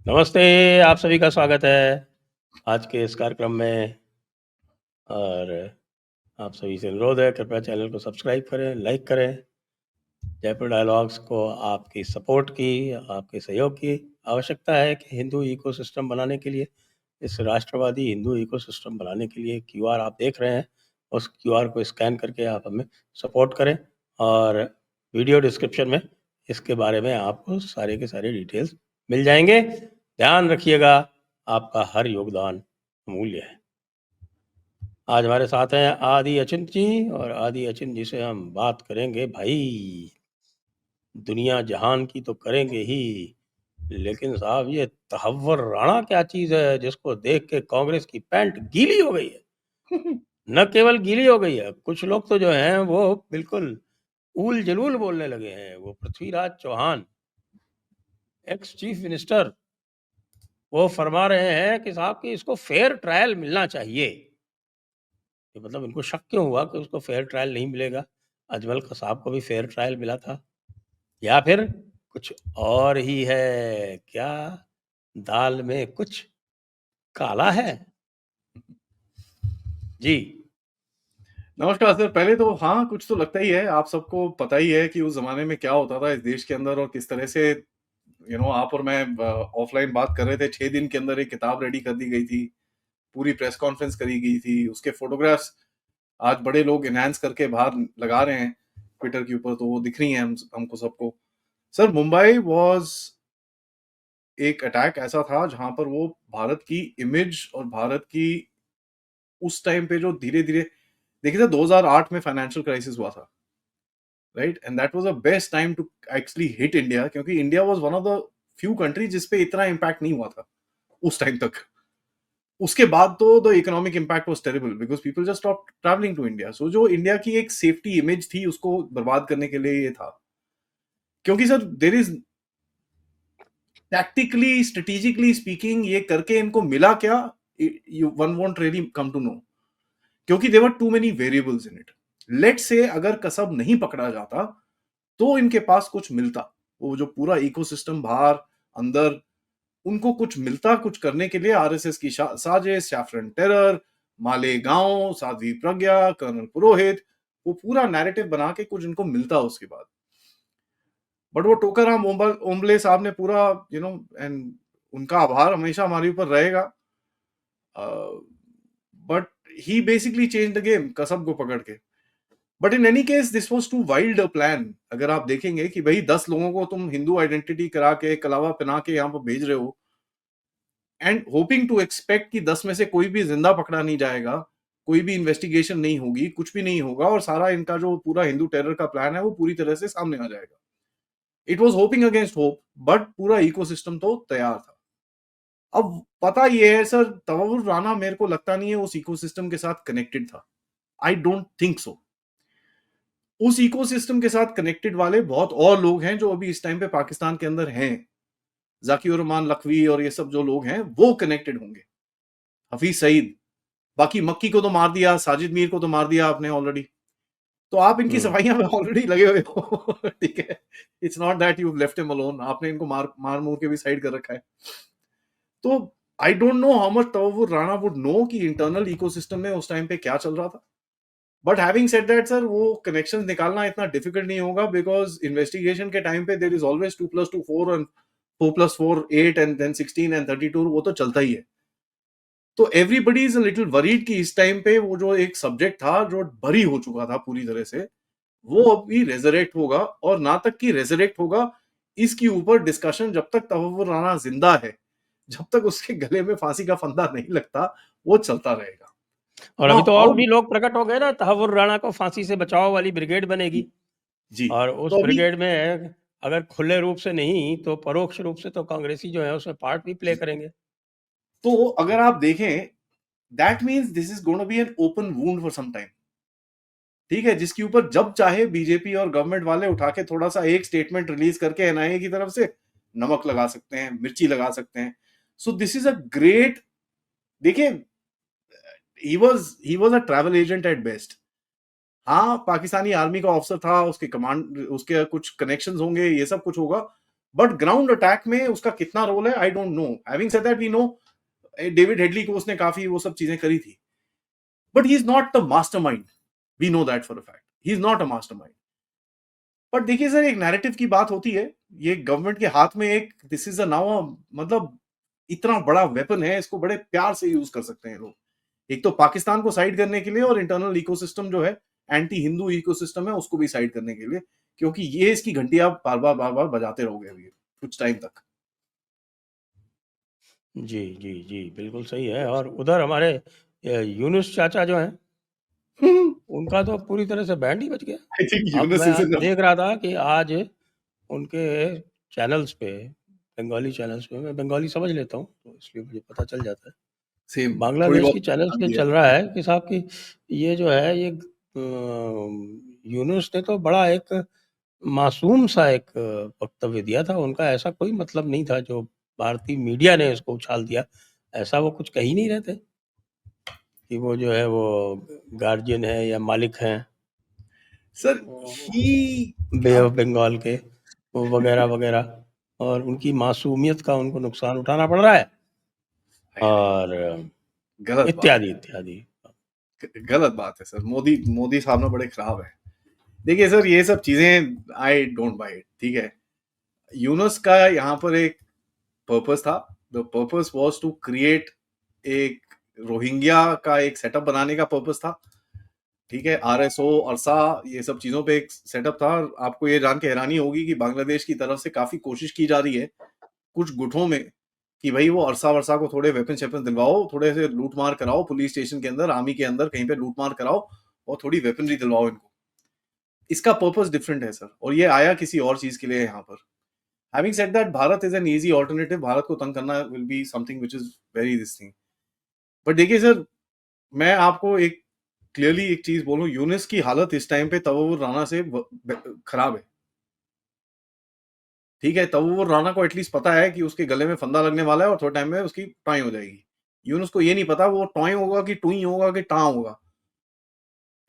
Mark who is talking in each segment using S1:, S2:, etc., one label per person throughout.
S1: नमस्ते, आप सभी का स्वागत है आज के इस कार्यक्रम में। और आप सभी से अनुरोध है, कृपया चैनल को सब्सक्राइब करें, लाइक करें। जयपुर डायलॉग्स को आपकी सपोर्ट की, आपके सहयोग की आवश्यकता है कि हिंदू इकोसिस्टम बनाने के लिए, इस राष्ट्रवादी हिंदू इकोसिस्टम बनाने के लिए क्यूआर आप देख रहे हैं, उस क्यूआर को स्कैन करके आप हमें सपोर्ट करें। और वीडियो डिस्क्रिप्शन में इसके बारे में आपको सारे के सारे डिटेल्स मिल जाएंगे। ध्यान रखिएगा, आपका हर योगदान अमूल्य है। आज हमारे साथ हैं आदि अचिंत जी, और आदि अचिंत जी से हम बात करेंगे भाई, दुनिया जहान की तो करेंगे ही, लेकिन साहब ये तहव्वुर राणा क्या चीज है जिसको देख के कांग्रेस की पैंट गीली हो गई है। न केवल गीली हो गई है, कुछ लोग तो जो हैं वो बिल्कुल ऊल जलूल बोलने लगे हैं। वो Prithviraj Chauhan, ex chief minister, वो फरमा रहे हैं कि साहब कि इसको फेयर ट्रायल मिलना चाहिए। कि मतलब इनको शक क्यों हुआ कि उसको फेयर ट्रायल नहीं मिलेगा? अजमल कसाब को भी फेयर ट्रायल मिला था, या फिर कुछ और ही है क्या? दाल में कुछ काला है जी।
S2: नमस्कार सर। पहले तो हाँ, कुछ तो लगता ही है। आप सबको पता ही है कि उस जमाने में क्या होता था इस देश के अंदर, और किस तरह से आप और मैं ऑफलाइन बात कर रहे थे। 6 दिन के अंदर एक किताब रेडी कर दी गई थी, पूरी प्रेस कॉन्फ्रेंस करी गई थी, उसके फोटोग्राफ्स आज बड़े लोग एनहांस करके बाहर लगा रहे हैं ट्विटर के ऊपर, तो वो दिख रही हैं हमको सबको। सर, मुंबई वॉज एक अटैक ऐसा था जहां पर वो भारत की इमेज और भारत की उस टाइम पे जो धीरे धीरे, देखिए सर, 2008 में फाइनेंशियल क्राइसिस हुआ था, right? And that was the best time to actually hit India, क्योंकि India was one of the few countries जिस पे इतना इम्पैक्ट नहीं हुआ था उस टाइम तक। उसके बाद तो the economic impact was terrible because people just stop travelling to India. So जो इंडिया की एक सेफ्टी इमेज थी उसको बर्बाद करने के लिए ये था। क्योंकि sir, there is tactically strategically speaking ये करके इनको मिला क्या, one won't really come to know, क्योंकि there're too many variables in it. Let say अगर कसब नहीं पकड़ा जाता तो इनके पास कुछ मिलता, वो जो पूरा इकोसिस्टम बाहर अंदर, उनको कुछ मिलता कुछ करने के लिए। आरएसएस की साजिश, saffron terror, Malegaon, Sadhvi Pragya, colonel पुरोहित, वो पूरा नैरेटिव बना के कुछ इनको मिलता उसके बाद। बट वो टोकाराम ओम्बले साहब ने पूरा एंड उनका आभार हमेशा हमारे ऊपर रहेगा। But he basically change the game Kasab को पकड़ के। But in any case this was too wild a plan. अगर आप देखेंगे कि भाई 10 लोगों को तुम हिंदू आइडेंटिटी करा के कलावा पहना के यहाँ पर भेज रहे हो, एंड होपिंग टू एक्सपेक्ट कि 10 में से कोई भी जिंदा पकड़ा नहीं जाएगा, कोई भी इन्वेस्टिगेशन नहीं होगी, कुछ भी नहीं होगा, और सारा इनका जो पूरा हिंदू टेरर का प्लान है वो पूरी तरह से सामने आ जाएगा। It was hoping against hope, but पूरा इकोसिस्टम तो तैयार था। अब पता ये है सर, तवव्वुर राणा मेरे को लगता नहीं है उस इकोसिस्टम के साथ कनेक्टेड था। I don't think so. उस इकोसिस्टम के साथ कनेक्टेड वाले बहुत और लोग हैं जो अभी इस टाइम पे पाकिस्तान के अंदर हैं। जाकिर रहमान लखवी और ये सब जो लोग हैं वो कनेक्टेड होंगे, हफीज सईद। बाकी मक्की को तो मार दिया, साजिद मीर को तो मार दिया आपने ऑलरेडी, तो आप इनकी सफाइयां में ऑलरेडी लगे हुए हो। ठीक है, it's not that you left him alone, आपने इनको मार मार मूर के भी साइड कर रखा है। तो I don't know how much Tahawwur Rana would know कि इंटरनल इकोसिस्टम में उस टाइम पे क्या चल रहा था। But having said that sir, वो कनेक्शन निकालना इतना डिफिकल्ट नहीं होगा, बिकॉज इन्वेस्टिगेशन के टाइम पे there is always 2+2 4 and 4+4 8 and then 16 and 32, वो तो चलता ही है। तो everybody is a little worried कि इस टाइम पे वो जो एक सब्जेक्ट था जो बरी हो चुका था पूरी तरह से, वो अभी रेजरेक्ट होगा, और ना तक कि रेजरेक्ट होगा, इसके ऊपर डिस्कशन जब तक तवव्वुर राणा जिंदा है, जब तक उसके गले में फांसी का फंदा नहीं लगता, वो चलता रहेगा।
S1: और
S2: नाउ
S1: अभी तो और
S2: हाउ
S1: भी लोग प्रकट हो गए ना, तहव्वुर राणा को फांसी से बचाव वाली ब्रिगेड बनेगी।
S2: जी,
S1: और उस
S2: तो अभी
S1: ब्रिगेड में अगर खुले रूप से नहीं तो परोक्ष रूप से तो कांग्रेसी जो है उसमें पार्ट भी प्ले करेंगे।
S2: तो अगर आप देखें, that means this is gonna be an open wound for some time. ठीक है, जिसके ऊपर जब चाहे बीजेपी और गवर्नमेंट वाले उठा के थोड़ा सा एक स्टेटमेंट रिलीज करके एनआईए की तरफ से नमक लगा सकते हैं, मिर्ची लगा सकते हैं। So this is a great, देखिए, he was a travel agent at best. हाँ, पाकिस्तानी आर्मी का ऑफिसर था, उसके कमांड, उसके कुछ कनेक्शंस होंगे, ये सब कुछ होगा, बट ग्राउंड अटैक में उसका कितना रोल है I don't know. Having said that we know David Headley को उसने काफी वो सब चीजें करी थी, but he is not the mastermind. We know that for a fact. He is not a mastermind. But देखिए सर, एक नैरेटिव की बात होती है. ये गवर्नमेंट के हाथ में एक दिस इज अ नाउ मतलब इतना बड़ा वेपन है, इसको बड़े प्यार से यूज कर सकते हैं लोग. एक तो पाकिस्तान को साइड करने के लिए और इंटरनल इकोसिस्टम जो है, एंटी हिंदू इकोसिस्टम है, उसको भी साइड करने के लिए, क्योंकि ये इसकी घंटी आप बार बार बजाते रहोगे अभी कुछ टाइम तक.
S1: जी, जी, जी, बिल्कुल सही है। और उधर हमारे यूनुस चाचा जो हैं, उनका तो पूरी तरह से बैंड ही बज गया।
S2: आई थिंक
S1: अब
S2: यूनुस
S1: मैं
S2: इज इन
S1: देख रहा था कि आज उनके चैनल्स पे, बंगाली चैनल्स पे, मैं बंगाली समझ लेता हूँ, तो इसलिए मुझे पता चल जाता है।
S2: सेम थोड़ी
S1: बांग्लादेश की
S2: बहुत
S1: चैनल्स पे
S2: आती है.
S1: चल रहा है कि साहब कि ये जो है ये यूनुस ने तो बड़ा एक मासूम सा एक वक्तव्य दिया था। उनका ऐसा कोई मतलब नहीं था जो भारतीय मीडिया ने इसको उछाल दिया। ऐसा वो कुछ कह ही नहीं रहे थे कि वो जो है वो गार्जियन है या मालिक हैं
S2: सर ही
S1: बे ऑफ बंगाल के, वो वगैरह वगैरह, और उनकी मासूमियत का उनको नुकसान उठाना पड़ रहा है और
S2: गलत बात
S1: इत्यादि इत्यादि।
S2: गलत बात है सर. मोदी मोदी साहब ना बड़े खराब है. देखिए सर, ये सब चीजें आई डोंट बाय इट. ठीक है, यूनुस का यहाँ पर एक पर्पस था. The purpose was to create एक रोहिंग्या का एक सेटअप बनाने का पर्पस था. ठीक है, आरएसओ अरसा ये सब चीजों पे एक सेटअप था. आपको ये जान के हैरानी होगी कि बांग्लादेश की तरफ से काफी कोशिश की जा रही है कुछ गुटों में कि भाई वो अरसा वर्षा को थोड़े वेपन शेपन दिलवाओ, थोड़े से लूट मार कराओ, पुलिस स्टेशन के अंदर, आर्मी के अंदर कहीं पे लूट मार कराओ और थोड़ी वेपनरी दिलवाओ इनको. इसका पर्पस डिफरेंट है सर, और ये आया किसी और चीज के लिए यहाँ पर. Having said that, Bharat is an easy alternative. Bharat को तंग करना will be something which is very this thing. But देखिए सर, मैं आपको एक क्लियरली एक चीज बोलूं, यूनिस की हालत इस टाइम पे तवव्वुर राना से खराब है. ठीक है, तवव्वुर राना को एटलीस्ट पता है कि उसके गले में फंदा लगने वाला है और थोड़े टाइम में उसकी टाई हो जाएगी. यूनुस को ये नहीं पता वो टॉय होगा कि टुई होगा कि टा होगा.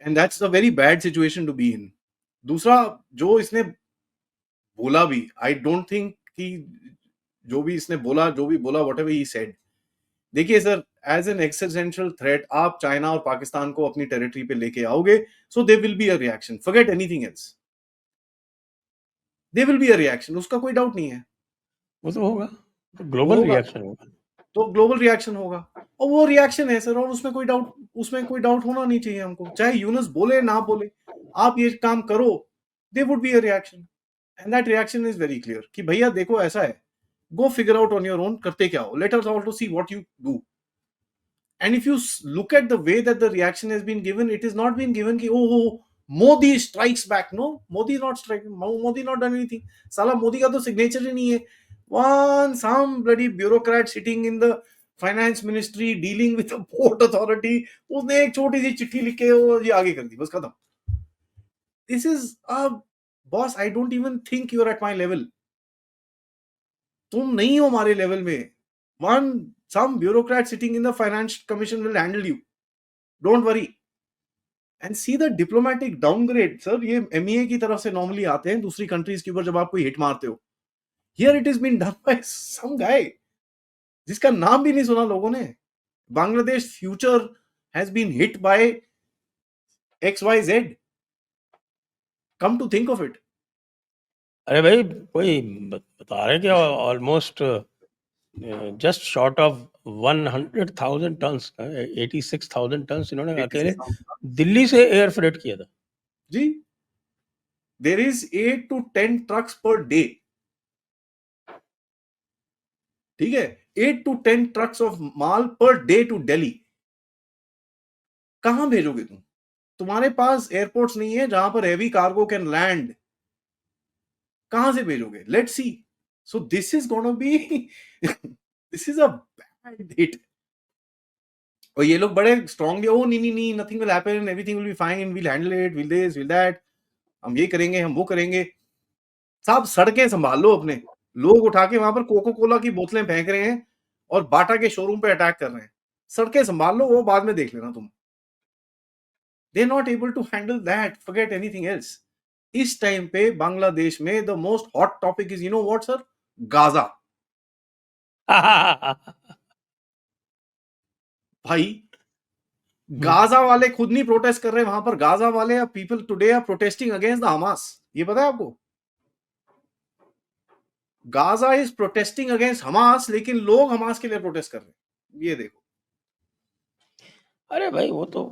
S2: And that's a very bad situation to be in. दूसरा, जो इसने बोला भी, आई डोंट थिंक कि जो भी इसने बोला, जो भी बोला, व्हाटएवर ही सेड. देखिए sir, as an existential threat आप चाइना और पाकिस्तान को अपनी टेरिटरी पे लेके आओगे, so they will be a reaction. Forget anything else. They will be a reaction, उसका कोई डाउट नहीं है.
S1: वो तो होगा, तो
S2: वो
S1: ग्लोबल
S2: होगा,
S1: रिएक्शन होगा।
S2: तो ग्लोबल रिएक्शन होगा. और वो रिएक्शन है सर, और उसमें कोई डाउट होना नहीं चाहिए हमको. चाहे यूनुस बोले ना बोले, आप ये काम करो, they would be a reaction. And that reaction is very clear कि भैया देखो ऐसा है, go figure out on your own, करते क्या हो, let us also see what you do. And if you look at the way that the reaction has been given, it is not been given ki oh Modi strikes back. No, Modi is not striking. Modi not done anything. Sala Modi का तो signature ही नहीं है. One some bloody bureaucrat sitting in the finance ministry dealing with the port authority, उसने एक छोटी सी चिट्ठी लिख के वो ये आगे कर दी, बस खत्म. This is a boss. I don't even think you are at my level. तुम नहीं हो हमारे लेवल में. One some bureaucrat sitting in the finance commission will handle you. Don't worry. And see the diplomatic downgrade. Sir ये MEA की तरफ से normally आते हैं दूसरी कंट्रीज के ऊपर जब आप कोई हिट मारते हो. Here it is been done by some guy जिसका नाम भी नहीं सुना लोगों ने. Bangladesh future has been hit by XYZ. Come to think of it.
S1: अरे भाई, कोई बता रहे कि almost just short of 100,000 tons, 86,000 tons इन्होंने अकेले दिल्ली से एयर फ्रेट किया था.
S2: जी, there is 8 to 10 trucks per day. ठीक है, 8 to 10 trucks of mall per day to Delhi. कहां भेजोगे तुम? तुम्हारे पास एयरपोर्ट्स नहीं है जहां पर हेवी कार्गो कैन लैंड. कहां से भेजोगे? Let's see. So this is gonna B this is a bad hit. और ये लोग बड़े स्ट्रांगली ओ नहीं nothing will happen, everything will be fine, will handle it, will this will that, हम ये करेंगे, हम वो करेंगे. साहब सड़कें संभाल लो अपने. लोग उठा के वहां पर कोको कोला की बोतलें फेंक रहे हैं और बाटा के शोरूम पे अटैक कर रहे हैं. सड़कें संभाल लो, वो बाद में देख लेना तुम. They not able to handle that. Forget anything else. इस टाइम पे बांग्लादेश में the most hot topic is, you know what sir, Gaza. भाई गाजा वाले खुद नहीं प्रोटेस्ट कर रहे वहां पर, गाजा वाले people today are protesting against the Hamas. ये पता है आपको? Gaza is protesting against Hamas, लेकिन लोग हमास के लिए प्रोटेस्ट कर रहे हैं। ये देखो।
S1: अरे भाई वो तो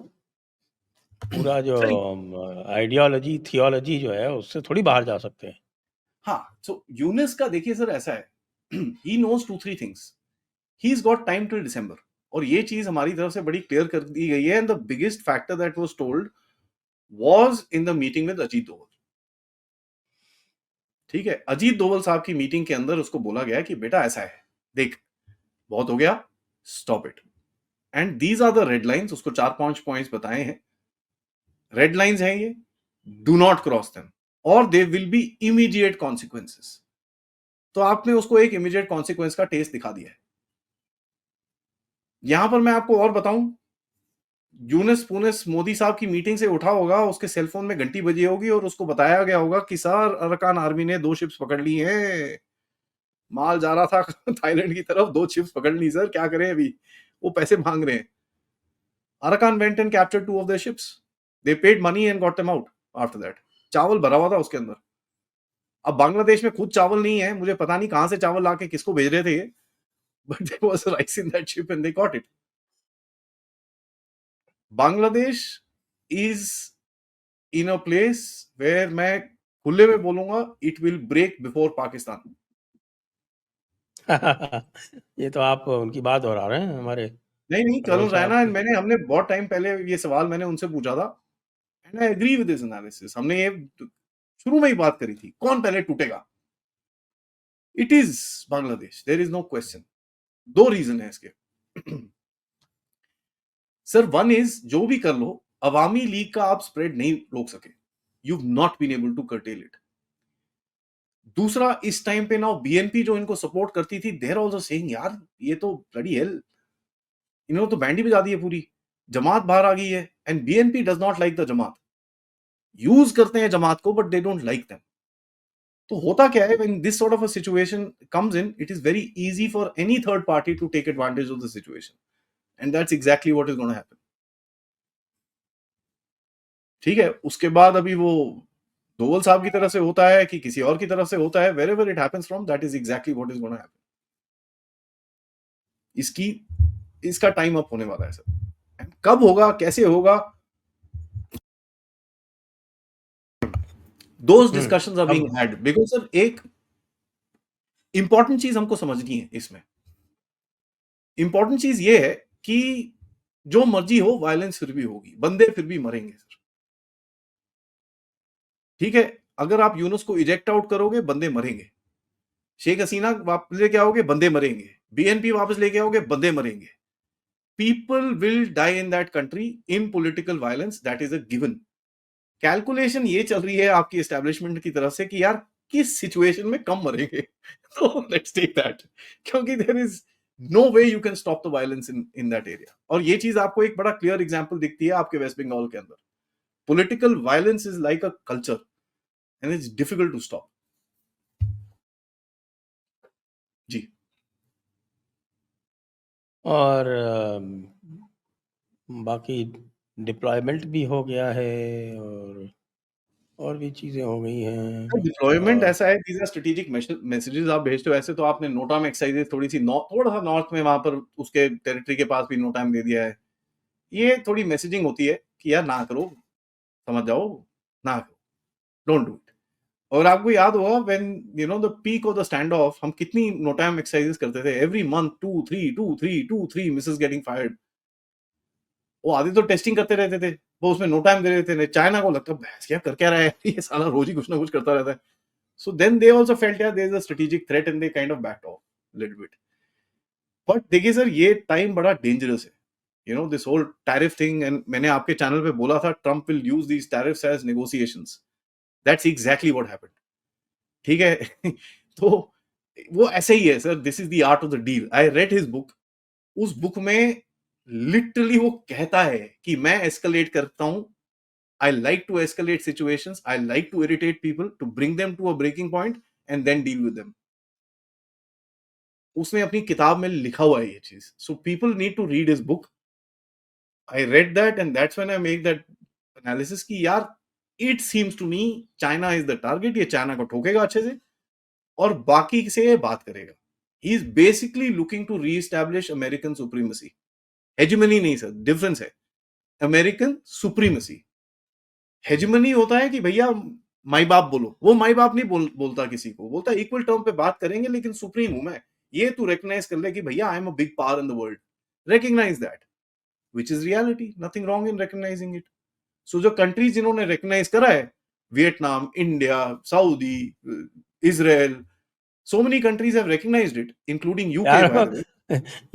S1: पूरा जो
S2: सही।
S1: आइडियोलॉजी थियोलॉजी जो है उससे थोड़ी बाहर जा सकते हैं।
S2: हाँ, सो यूनिस का देखिए सर ऐसा है, he knows 2-3 things, he is got time till December, और ये चीज हमारी तरफ से बड़ी क्लियर कर दी गई है। And the biggest factor that was told was in the meeting with Ajit Doval. ठीक है, अजीत दोवल साहब की मीटिंग के अंदर उसको बोला गया कि बेटा ऐसा है, देख बहुत हो गया, stop it. And these are the red lines, उसको 4-5 पॉइंट्स बताए हैं। रेड लाइंस हैं ये, डू नॉट क्रॉस देम और दे विल बी इमीडिएट कॉन्सिक्वेंसेस। तो आपने उसको एक इमीडिएट कॉन्सिक्वेंस का टेस्ट दिखा दिया है। यहां पर मैं आपको और बताऊं, यूनुस पूनस मोदी साहब की मीटिंग से उठा होगा, उसके सेलफोन में घंटी बजी होगी और उसको बताया गया होगा कि सर अरकान आर्मी ने 2 शिप्स पकड़ ली हैं, माल जा रहा था थाईलैंड की तरफ, 2 शिप्स पकड़ ली सर, क्या करें अभी, वो पैसे मांग रहे हैं। Arakan went and captured 2 of their ships. They paid money and got them out after that. चावल भरा हुआ था उसके अंदर। अब बांग्लादेश में खुद चावल नहीं है, मुझे पता नहीं कहां से चावल लाके किसको भेज रहे थे ये, but there was rice in that ship and they got it. Bangladesh is in a place where मैं खुले में बोलूंगा, it will break before Pakistan.
S1: ये तो आप उनकी बात दोहरा रहे हैं हमारे
S2: नहीं
S1: करोल
S2: कर्नल
S1: साहब
S2: रैना,
S1: की।
S2: हमने बहुत टाइम पहले ये सवाल मैंने उनसे पूछा था, and I agree with this analysis. हमने ये शुरू में ही बात करी थी, कौन पहले टूटेगा? It is Bangladesh, there is no question. 2 reason है इसके। सर वन इज, जो भी कर लो, अवामी लीग का आप स्प्रेड नहीं रोक सके, you not been able to curtail it. दूसरा, इस टाइम पे ना बीएनपी जो इनको सपोर्ट करती थी, देयर आल्सो सेइंग यार ये तो ब्लडी हेल, इन्होंने तो बैंड ही बजा दी है पूरी, जमात बाहर आ गई है, and BNP does not like the Jamaat. Use करते हैं जमात को, but they don't like them. तो होता क्या है, when this sort of a situation comes in, it is very easy for any third party to take advantage of the situation, and that's exactly what is gonna happen. ठीक है, उसके बाद अभी वो दोवल साहब की तरफ से होता है कि किसी और की तरफ से होता है, wherever it happens from, that is exactly what is going to happen. इसका टाइम अप होने वाला है सर। कब होगा, कैसे होगा, those discussions are being
S1: अब
S2: had, because सर एक इंपॉर्टेंट चीज हमको समझनी है इसमें। इंपॉर्टेंट चीज ये है कि जो मर्जी हो, वायलेंस फिर भी होगी, बंदे फिर भी मरेंगे सर। ठीक है, अगर आप यूनुस को इजेक्ट आउट करोगे, बंदे मरेंगे। शेख हसीना वापस लेके आओगे, बंदे मरेंगे। बीएनपी वापस लेके आओगे, बंदे मरेंगे। People will die in that country in political violence, that is a given. Calculation ये चल रही है आपकी एस्टेब्लिशमेंट की तरफ से कि यार किस सिचुएशन में कम मरेंगे। तो लेट्स टेक दैट, क्योंकि there is no way you can stop the violence in that area. और ये चीज आपको एक बड़ा क्लियर एग्जांपल दिखती है आपके वेस्ट बंगाल के अंदर। Political violence is like a culture and it's difficult to stop. जी।
S1: और बाकी डिप्लॉयमेंट भी हो गया है और भी चीजें हो गई हैं।
S2: डिप्लॉयमेंट ऐसा है, दीज आर स्ट्रेटेजिक मैसेजेस आप भेजते हो। ऐसे तो आपने नोटा में एक्सरसाइजेस थोड़ी सी थोड़ा सा नॉर्थ में वहां पर उसके टेरिटरी के पास भी नोटा में दे दिया है। ये थोड़ी मैसेजिंग होती है कि यार ना करो, समझ जाओ, ना करो, डोंट डू इट। और आपको याद होगा when you know the peak of the stand of, हम कितनी नोटाम एक्सरसाइजेस करते थे, every month 2-3 Mrs getting fired. वो आधे तो टेस्टिंग करते रहते थे, वो उसमें नो टाइम दे देते थे। चाइना को लगता भैंस क्या कर क्या रहा है ये साला, रोज ही कुछ ना कुछ करता रहता है। So then they also felt यार there is a strategic threat and they kind of backed off little bit. But देखिए सर, ये टाइम बड़ा डेंजरस है, you know this whole tariff thing. And मैंने आपके चैनल पे बोला था Trump will use these tariffs as negotiations, that's exactly what happened. ठीक है तो वो ऐसे ही है sir, this is the art of the deal. I read his book, उस बुक में लिटरली वो कहता है कि मैं एस्केलेट करता हूं, I like to escalate situations, I like to irritate people to bring them to a breaking point and then deal with them. उसने अपनी किताब में लिखा हुआ है ये चीज. So people need to read his book. I read that and that's when I make that analysis कि यार it seems to me China is the target. ये चाइना को ठोकेगा अच्छे से और बाकी से ये बात करेगा. He is basically looking to re-establish American supremacy. Hegemony नहीं सर, difference है. American supremacy. Hegemony होता है कि भैया माई बाप बोलो. वो माई बाप नहीं बोलता किसी को, बोलता इक्वल टर्म पे बात करेंगे लेकिन सुप्रीम हूं मैं. ये तू रिकॉग्नाइज कर ले कि भैया I am a big power in the world. Recognise that. Which is reality. Nothing wrong in recognizing it. So जो countries जिन्होंने recognize करा है, Vietnam, India, Saudi, Israel, so many countries have recognized it, including UK
S1: यार
S2: by the way.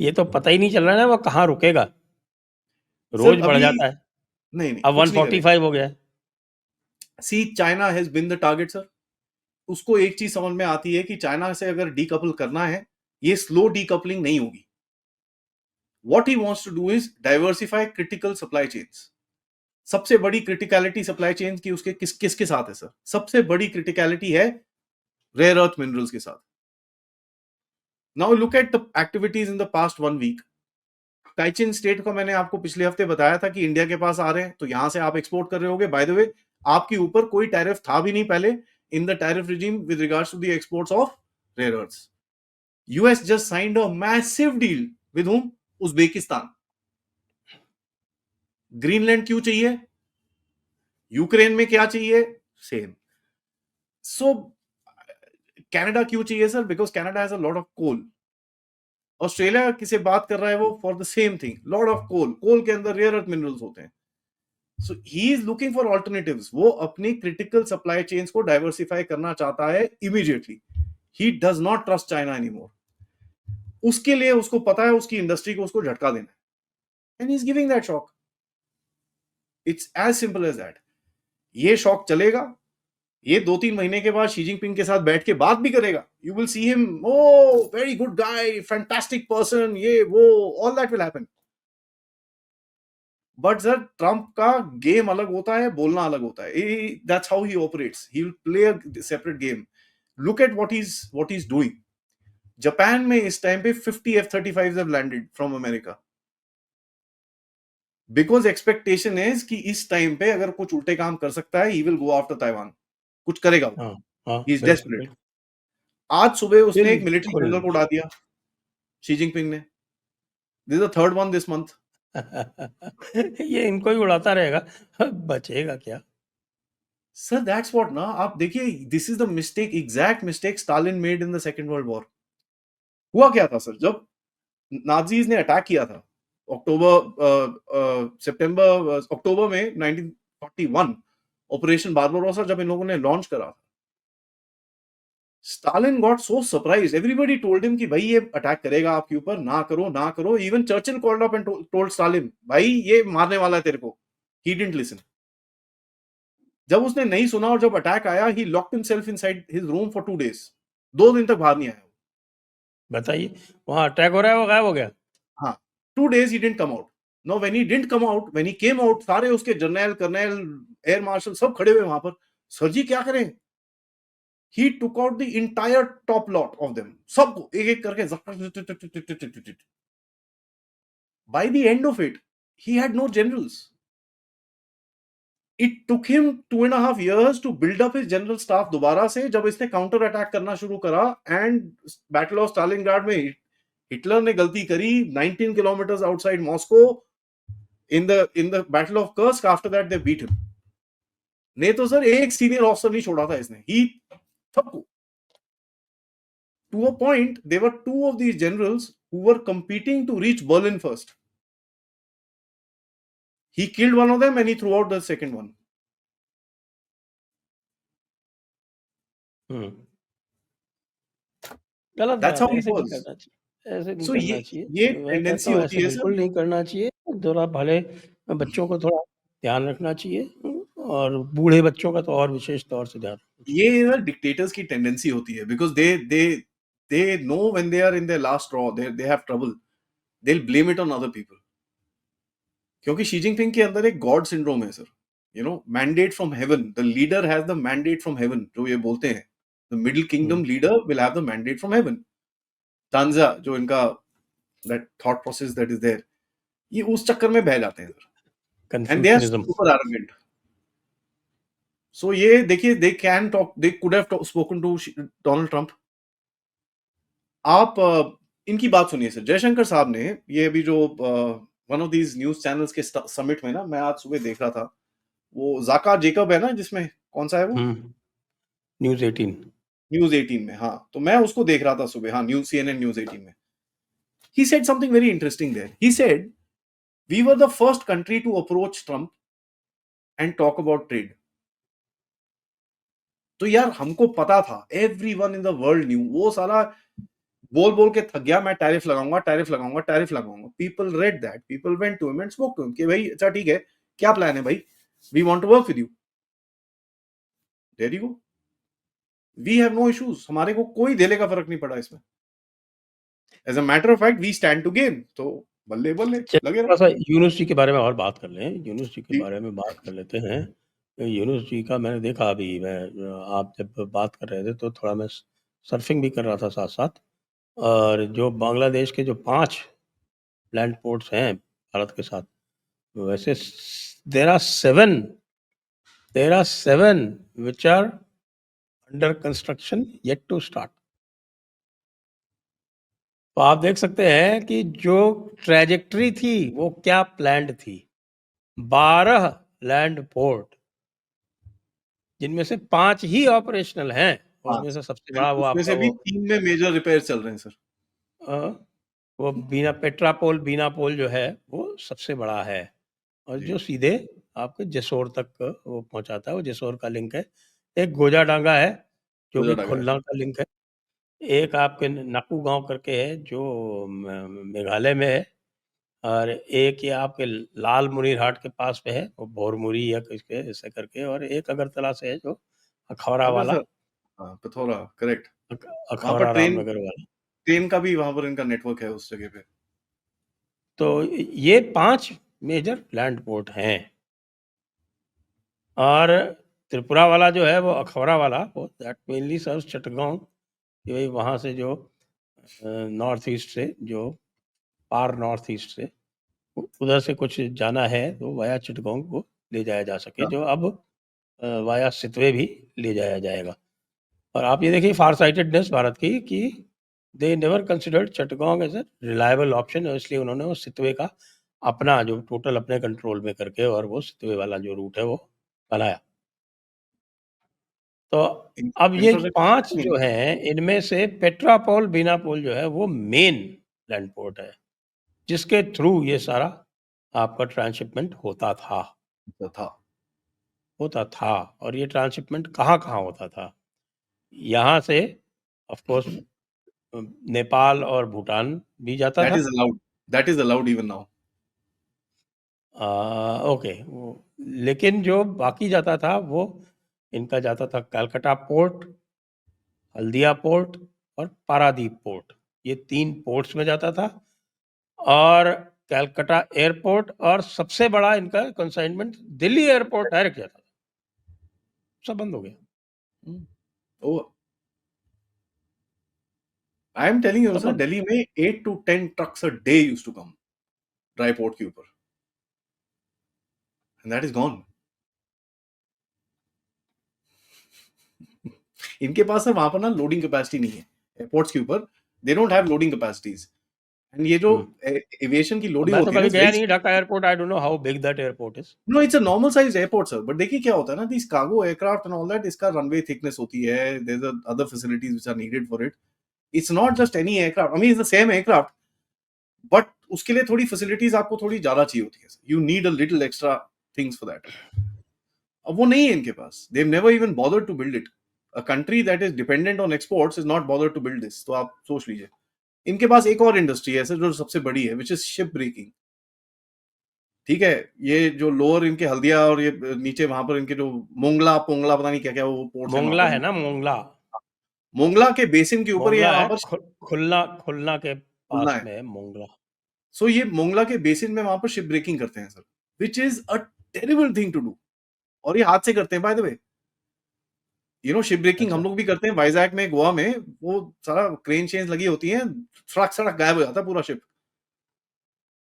S1: ये तो पता ही नहीं चल रहा है ना वो कहाँ रुकेगा.
S2: सर
S1: रोज बढ़
S2: अभी
S1: जाता है.
S2: नहीं
S1: अब
S2: कुछ नहीं करेगा.
S1: 145 हो गया है.
S2: See, China has been the target sir. उसको एक चीज समझ में आती है कि चाइना से अगर डीकपल करना है, ये स्लो डीकपलिंग नहीं होगी. What he wants to do is diversify critical supply chains. सबसे बड़ी क्रिटिकलिटी सप्लाई चेन की उसके किसके साथ है सर? सबसे बड़ी क्रिटिकलिटी है रेयर अर्थ मिनरल्स के साथ. Now look at the activities in the past 1 week. Kachin state को मैंने आपको पिछले हफ्ते बताया था कि इंडिया के पास आ रहे हैं, तो यहां से आप एक्सपोर्ट कर रहे होगे. बाय द वे, आपके ऊपर कोई टैरिफ था भी नहीं पहले in the tariff regime with regards to the exports of rare earths. US just signed a massive deal with whom? Uzbekistan. Greenland क्यों चाहिए? यूक्रेन में क्या चाहिए? सेम. सो कनाडा क्यों चाहिए sir? Because Canada has a lot of coal. Australia किसे बात कर रहा है वो? For the same thing, lot of coal. Coal के अंदर रेयर अर्थ मिनरल्स होते हैं. So he is looking for alternatives. वो अपनी क्रिटिकल सप्लाई चेन्स को डाइवर्सिफाई करना चाहता है immediately. He does not trust China anymore. उसके लिए उसको पता है उसकी इंडस्ट्री को उसको झटका देना है. And he is giving that shock. It's as simple as that. ये शॉक चलेगा. ये 2-3 महीने के बाद शी जिनपिंग के साथ बैठ के बात भी करेगा. You will see him, oh very good guy, fantastic person, ये वो, all that will happen. But sir Trump का गेम अलग होता है, बोलना अलग होता है. That's how he operates. He will play a separate game. Look at what he is doing. Japan में इस टाइम पे 50 F-35s have landed from America. Because expectation is कि इस टाइम पे अगर कुछ उल्टे काम कर सकता है, he will go after Taiwan. कुछ करेगा वो. He is desperate. आज सुबह उसने एक मिलिट्री जनरल को उड़ा दिया, शी जिनपिंग ने. This is the third one this month.
S1: ये इनको ही उड़ाता रहेगा, बचेगा क्या?
S2: सर दैट्स व्हाट ना. आप देखिए, this is the mistake, exact mistake Stalin made in the second world war. हुआ क्या था सर? जब नाजीज ने अटैक किया था अक्टूबर में 1941, ऑपरेशन बारबारोसा जब इन लोगों ने लॉन्च करा था, Stalin got so surprised. Everybody told him कि भाई ये अटैक करेगा आपके ऊपर, ना करो ना करो. Even Churchill called up and told Stalin, भाई ये मारने वाला है तेरे को. He didn't listen. जब उसने नहीं सुना और जब अटैक आया, he locked himself inside his room for 2 days. 2 दिन तक बाहर नहीं आया.
S1: बताइए, वहां अटैक हो रहा है, वो गायब हो गया.
S2: हाँ, 2 days he didn't come out. Now when he didn't come out, when he came out, सारे उसके जर्नल, कर्नल, एयर मार्शल सब खड़े हुए वहां पर. सर जी क्या करें? He took out the entire top lot of them. सबको एक एक करके. By the end of it, he had no generals. It took him 2.5 years to build up his general staff दोबारा से, जब इसने काउंटर अटैक करना शुरू करा. एंड बैटल ऑफ स्टालिनग्राड में हिटलर ने गलती करी 19 kilometre outside Moscow. in the battle of Kursk, after that they beat him. नहीं तो सर एक सीनियर ऑफिसर नहीं छोड़ा था इसने. ही सबको. To a point, there were 2 of these generals who were competing to reach Berlin first. He killed one of them and he threw out the second one.
S1: गलत
S2: That's
S1: बात
S2: how
S1: है,
S2: he
S1: ऐसे नहीं
S2: was.
S1: करना चाहिए, ऐसे नहीं
S2: So
S1: करना चाहिए.
S2: ये
S1: मैं
S2: टेंडेंसी
S1: कहता हूँ
S2: होती
S1: ऐसे
S2: है सर.
S1: बिल्कुल नहीं करना चाहिए. थोड़ा भले बच्चों को थोड़ा ध्यान रखना चाहिए, और बूढ़े बच्चों का तो और विशेष तौर से ध्यान रखना चाहिए.
S2: ये ना डिक्टेटर्स की टेंडेंसी होती है. Because they know when they are in their last straw, they have trouble, they'll blame it on other people. क्योंकि शी जिनपिंग के अंदर एक गॉड सिंड्रोम है sir. You know, mandate from heaven. The leader has the mandate from heaven, जो ये बोलते हैं. The middle kingdom leader will have the mandate from heaven. तांजा जो इनका that thought process that is there, ये उस चक्कर में बह जाते हैं sir, and they are
S1: कंफ्यूशनिज्म।
S2: super arrogant. So ये देखिए, they can talk, they could have spoken to Donald Trump. आप इनकी बात सुनिए सर, जयशंकर साहब ने ये अभी जो one of these news channels के समिट में ना, मैं आज सुबह देख रहा था, वो जाका जेकब है ना, जिसमें कौन सा है वो,
S1: न्यूज 18
S2: न्यूज 18 में, हाँ, तो मैं उसको देख रहा था सुबह, हाँ, न्यूज CNN न्यूज 18 में. He said something very interesting there. He said, we were the first country to approach Trump and talk about trade. तो यार हमको पता था, everyone in the world knew, वो साला बोल बोल के थक गया, मैं टैरिफ लगाऊंगा, टैरिफ लगाऊंगा, टैरिफ लगाऊंगा. People read that, people went to him and spoke to him कि भाई अच्छा ठीक है, क्या प्लान है भाई, we want to work with you. There you go. We have no issues, हमारे को कोई धेले का फर्क नहीं पड़ा इसमें. As a matter of fact, we stand to gain. तो बल्ले बल्ले लगे
S1: थोड़ा
S2: रहो.
S1: सा यूनुस जी के बारे में और बात कर लें, यूनुस जी के
S2: जी.
S1: बारे में बात कर लेते हैं. यूनुस जी का मैंने देखा अभी, मैं आप जब बात कर रहे थे तो थोड़ा मैं सर्फिंग भी कर रहा था साथ साथ, और जो बांग्लादेश के जो 5 लैंड पोर्ट्स हैं भारत के साथ, वैसे there are 7 which are under construction yet to start. तो आप देख सकते हैं कि जो ट्रैजेक्टरी थी वो क्या प्लान्ड थी. 12 लैंड पोर्ट, जिनमें से 5 ही ऑपरेशनल हैं, और उसमें से सबसे बड़ा वो
S2: उसमें
S1: आपका
S2: से भी
S1: वो
S2: 3 में मेजर रिपेयर चल रहे हैं सर.
S1: वो पेट्रापोल बीनापोल जो है वो सबसे बड़ा है, और
S2: जी.
S1: जो सीधे आपके जसोर तक वो पहुंचाता है, वो जसोर का लिंक है. एक गोजा डांगा है जो भी
S2: गोजा डांगा है.
S1: खुलना का लिंक है. एक आपके नाकू गांव करके है जो मेघालय में है, और एक ये आपके लाल मुनीर हाट के पास पे है, वो भोरमुरी या किसके ऐसे करके, और एक अगरतला से है जो अखौरा
S2: अगर
S1: वाला,
S2: सर, हाँ, पिथौरा, करेक्ट. वहां पर
S1: अखौरा रामनगर वाला.
S2: ट्रेन का भी वहां पर इनका नेटवर्क है उस जगह पे.
S1: तो ये 5 मेजर लैंड पोर्ट हैं, और त्रिपुरा वाला जो है वो अखौरा वाला, वो दैट मेनली सर्व्स चटगांव, कि भाई वहाँ से जो नॉर्थ ईस्ट से, जो पार नॉर्थ ईस्ट से उधर से कुछ जाना है तो वाया चिटगांव को ले जाया जा सके, जो अब वाया सितवे भी ले जाया जाएगा. और आप ये देखिए फार साइटेडनेस भारत की, कि they never considered Chatgaon as a reliable option, और इसलिए उन्होंने वो सितवे का अपना जो टोटल अपने कंट्रोल में करके, और वो सितवे वाला जो रूट है वो बनाया. तो अब ये 5 जो हैं, इनमें से पेट्रापोल बीनापोल जो है वो मेन लैंड पोर्ट है, जिसके थ्रू ये सारा आपका ट्रांसशिपमेंट होता था. और ये ट्रांसशिपमेंट कहाँ होता था? यहाँ से ऑफ कोर्स नेपाल और भूटान भी जाता था.
S2: That is allowed even now.
S1: Okay. लेकिन जो बाकी जाता था वो इनका जाता था कलकत्ता पोर्ट, हल्दिया पोर्ट और पारादीप पोर्ट. ये 3 पोर्ट्स में जाता था, और कलकत्ता एयरपोर्ट, और सबसे बड़ा इनका कंसाइनमेंट दिल्ली एयरपोर्ट डायरेक्ट जाता था. सब बंद हो गया.
S2: Oh, I am telling you,
S1: सब
S2: sir,
S1: बंद.
S2: दिल्ली में 8 to 10 trucks a day used to come dry port के ऊपर, and that is gone. इनके पास सर वहां पर ना लोडिंग कैपेसिटी नहीं है एयरपोर्ट्स के ऊपर. They don't have loading capacities. And ये जो एविएशन की लोडिंग
S1: मैं तो
S2: होती है
S1: कभी
S2: ना,
S1: गया नहीं Dhaka airport. I don't know how big that airport is.
S2: No, it's a normal size airport sir. But देखिए क्या होता है ना, this cargo aircraft and all that, इसका रनवे थिकनेस होती है, there are other facilities which are needed for it. It's not just any aircraft. I mean it's the same aircraft, but उसके लिए थोड़ी फैसिलिटीज आपको थोड़ी ज्यादा चाहिए होती है. You need a little extra things for that. अब वो नहीं है इनके पास. They have never even bothered to build it. A country that is dependent on exports is not bothered to build this. तो आप सोच लीजिए. इनके पास एक और इंडस्ट्री है सर जो सबसे बड़ी है, विच इज शिप ब्रेकिंग. ठीक है, ये जो लोअर इनके हल्दिया और ये नीचे वहां पर इनके जो मोंगला पोंगला पता नहीं क्या क्या वो पोर्ट्स हैं
S1: मोंगला है ना, मोंगला.
S2: मोंगला के बेसिन के ऊपर ये
S1: मोंगला
S2: वहां
S1: है,
S2: पर
S1: खुलना के
S2: खुलना
S1: पास
S2: है.
S1: में है मोंगला.
S2: सो ये मोंगला के बेसिन में वहां पर शिप ब्रेकिंग करते हैं sir, which is a terrible thing to do. और ये हाथ से करते हैं by the way. You know ship breaking हम
S1: अच्छा
S2: लोग भी करते हैं वाइजैक में, गोवा में, वो सारा क्रेन चेन्स लगी होती हैं, सड़क सड़क गायब हो जाता है पूरा शिप।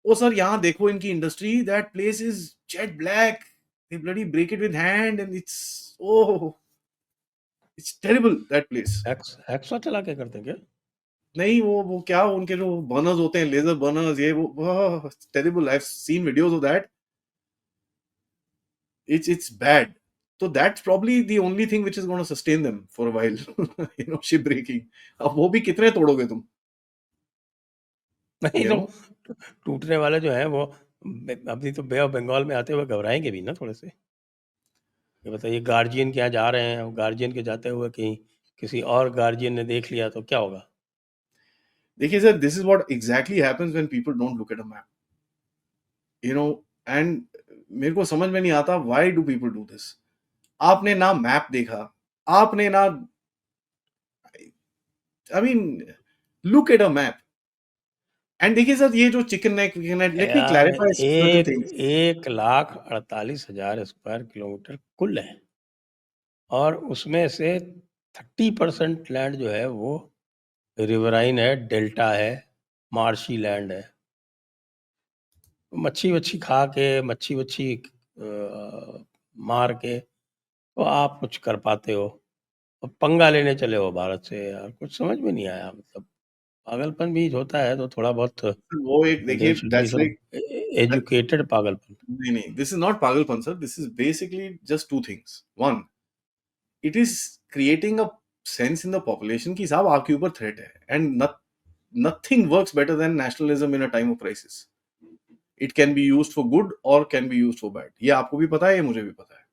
S2: ओ सर यहाँ देखो इनकी industry, that place is jet black, they bloody break it with hand and it's oh it's terrible that place.
S1: Hacksaw चला के करते हैं क्या?
S2: नहीं वो क्या उनके जो बर्नर्स होते हैं, लेजर बर्नर्स, ये वो terrible, I have seen videos of that, it's bad. So that's probably the only thing which is going to sustain them for a while. You know, ship breaking. अब वो भी कितने तोड़ोगे तुम?
S1: नहीं
S2: You
S1: तो
S2: know,
S1: टूटने वाले जो हैं वो अभी तो बे ऑफ बंगाल में आते हुए घबराएंगे भी ना थोड़े से। ये बताइए गार्जियन के यहाँ जा रहे हैं, गार्जियन के जाते हुए कहीं किसी और गार्जियन ने देख लिया तो क्या होगा?
S2: देखिए sir, this is what exactly happens when people don't look at a map. You know, and मेरे को समझ में नहीं आता why do people do this? आपने ना मैप देखा, आपने ना, I mean, look at a map. And देखिए सर, ये जो चिकन नेक, लेट मी
S1: यार
S2: क्लैरिफाई सर्टेन
S1: एक
S2: थिंग्स।
S1: 1,48,000 स्क्वायर किलोमीटर कुल है और उसमें से 30% लैंड जो है वो रिवराइन है, डेल्टा है, मार्शी लैंड है। मच्छी-वच्छी खा के, मच्छी-वच्छी मार के तो आप कुछ कर पाते हो। और पंगा लेने चले हो भारत से यार, कुछ समझ में नहीं आया मतलब। पागलपन भी होता है तो थोड़ा बहुत
S2: वो एक
S1: देयर
S2: देखिए,
S1: should be
S2: that's
S1: some
S2: like,
S1: educated पागलपन।
S2: नहीं नहीं, दिस इज नॉट पागलपन sir, this is basically just two things. One, it is creating a sense in the population कि साहब आपके ऊपर थ्रेट है, and nothing works better than nationalism in a time of crisis. It can be used for good और can be used for bad, ये आपको भी पता है, ये मुझे भी पता है।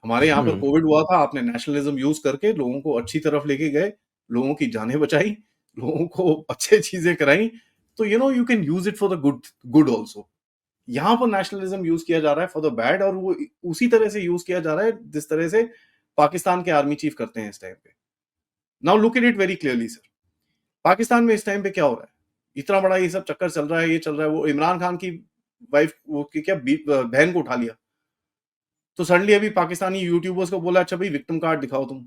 S2: हमारे यहाँ पर
S1: हुँ।
S2: कोविड हुआ था, आपने नेशनलिज्म यूज करके लोगों को अच्छी तरफ लेके गए, लोगों की जानें बचाई, लोगों को अच्छे चीजें कराई, तो you know you can use it for the good, good also. यहाँ पर नेशनलिज्म यूज किया जा रहा है फॉर द बैड, और वो उसी तरह से यूज किया जा रहा है जिस तरह से पाकिस्तान के आर्मी चीफ करते हैं इस टाइम पे। Now look at it very clearly sir, Pakistan में इस टाइम पे क्या हो रहा है, इतना बड़ा ये सब चक्कर चल रहा है, ये चल रहा है, वो इमरान खान की वाइफ, वो की क्या बहन को उठा लिया, तो सडनली अभी पाकिस्तानी यूट्यूबर्स को बोला अच्छा भाई विक्टिम कार्ड दिखाओ तुम,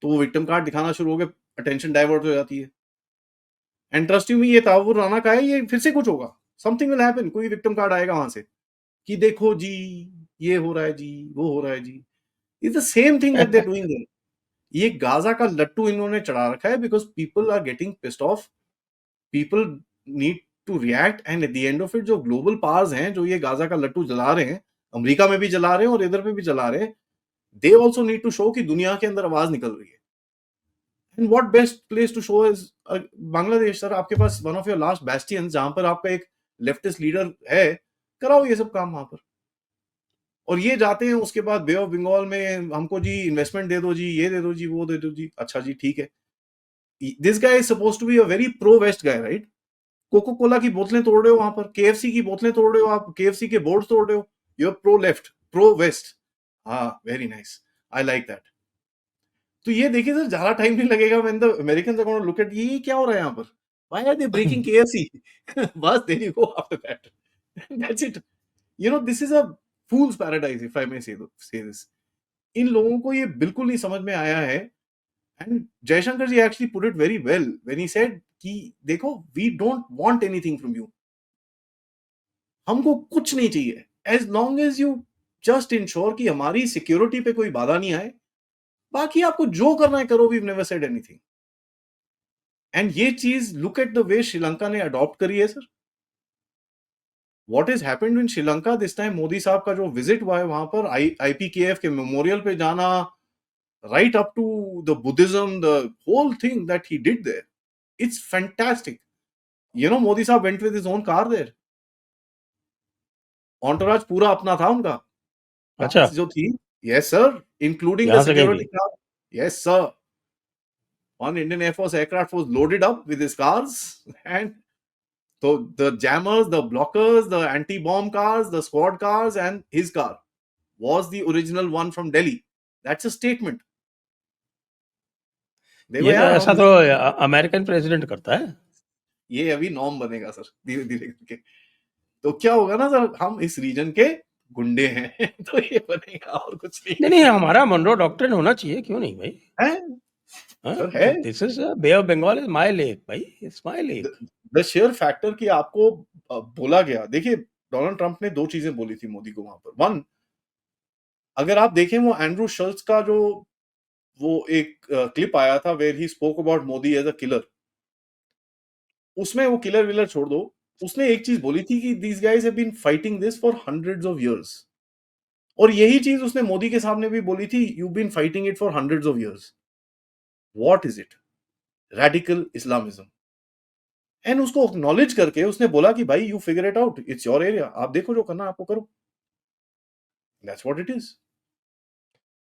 S2: तो वो विक्टिम कार्ड दिखाना शुरू हो गए, अटेंशन डाइवर्ट हो जाती है। एंड ट्रस्ट यू मी, ये तावुर राना का है, ये फिर से कुछ होगा, समथिंग विल हैपन, कोई विक्टिम कार्ड आएगा वहां से कि देखो जी ये हो रहा है जी, वो हो रहा है जी। It's the same thing that they are doing there. ये गाजा का लट्टू इन्होंने चढ़ा रखा है because people are getting pissed off, people need to react, and at the end of it जो ग्लोबल पावर्स हैं जो ये गाजा का लट्टू जला रहे हैं, अमेरिका में भी जला रहे हैं और इधर पे भी जला रहे हैं, they also need to show कि दुनिया के अंदर आवाज निकल रही है। And what best place to show is Bangladesh sir, आपके पास one of your last bastion जहां पर आपका एक लेफ्टिस्ट लीडर है, कराओ ये सब काम वहां पर। और ये जाते हैं उसके बाद बे ऑफ बंगाल में हमको जी इन्वेस्टमेंट दे दो जी, ये दे दो जी, वो दे दो जी, अच्छा जी ठीक है। This guy is suppose to be a very pro west guy, right? Coca Cola की बोतलें तोड़ रहे हो वहां पर, केएफसी की बोतलें तोड़ रहे हो आप, केएफसी के बोर्ड तोड़ रहे हो, you are pro left, pro west. हाँ, very nice, I like that. तो ये देखिए सर, ज्यादा टाइम नहीं लगेगा when the Americans are gonna look at ये क्या हो रहा है यहाँ पर, why are they breaking KFC, बस there you go after that, that's it. You know this is a fools paradise if I may say this. इन लोगों को ये बिल्कुल नहीं समझ में आया है। And Jaishankar ji actually put it very well when he said कि देखो we don't want anything from you, हमको कुछ नहीं चाहिए, as long as you just ensure कि हमारी सिक्योरिटी पे कोई बाधा नहीं आए, बाकी आपको जो करना है करो, we never said anything. And ये चीज look at the way Sri Lanka ने अडॉप्ट करी है सर। What is happened in Sri Lanka this time, Modi साहब का जो विजिट हुआ है वहां पर, आईपीकेएफ के मेमोरियल पे जाना, right up to the Buddhism, the whole thing that he did there, it's fantastic. You know, Modi साहब went with his own car there. Entourage पूरा अपना था उनका,
S1: अच्छा,
S2: कार जो थी, yes sir, including the
S1: यहाँ से गई थी?
S2: security car, yes sir. One Indian Air Force aircraft was loaded up with his cars, and so the jammers, the blockers, the anti-bomb cars, the squad cars, and his car was the original one from Delhi. That's a statement. देखो
S1: ये तो
S2: यार,
S1: ऐसा
S2: हम
S1: तो American president करता है।
S2: ये अभी नॉर्म बनेगा सर, धीरे धीरे करके। तो क्या होगा ना सर, हम इस रीजन के गुंडे हैं तो ये बनेगा और कुछ
S1: नहीं
S2: नहीं
S1: नहीं हमारा मनरो डॉक्ट्रिन होना चाहिए, क्यों नहीं भाई?
S2: है
S1: हाँ,
S2: सर है
S1: this is bay of Bengal is my lake भाई, it's my lake.
S2: The share factor कि आपको बोला गया। देखिए डोनाल्ड ट्रंप ने दो चीजें बोली थी मोदी को वहां पर। वन, अगर आप देखें वो एंड्रू शल्ट्स का जो वो एक क्लिप आया था where he spoke about Modi as a killer, उसमें वो किलर विलर छोड़ दो, उसने एक चीज बोली थी कि these guys have been fighting this for hundreds of years. और यही चीज उसने मोदी के सामने भी बोली थी, you been fighting it for hundreds of years. What is it? Radical Islamism. And उसको एक्नॉलेज करके उसने बोला कि भाई you figure it out, it's your area, आप देखो जो करना है आपको करो। That's what it is.